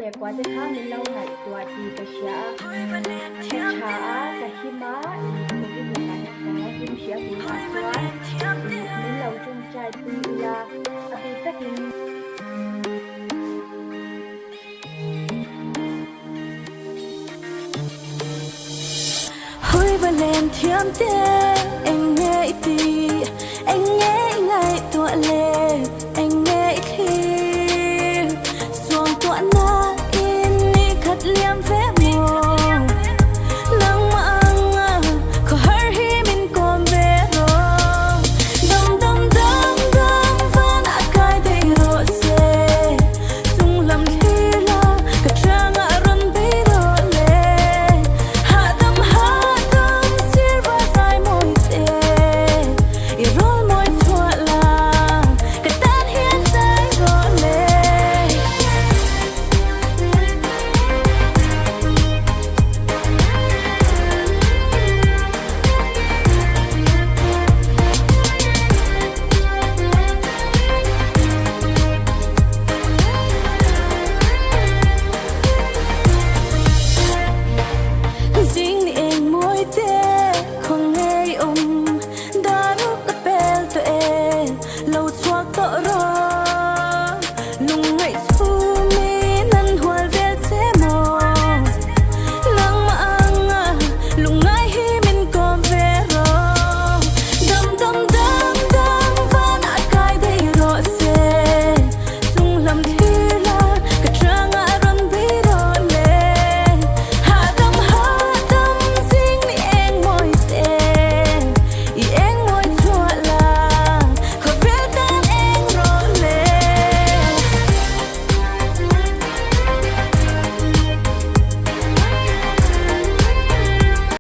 để qua tới tháng mình lâu ngày tua thì cái sẽ trả cái khi má cũng như một cái cũng sẽ bị phạt xóa mình lâu trong trai tuy là bị tất nhiên hối và lên thiêm tê anh ngei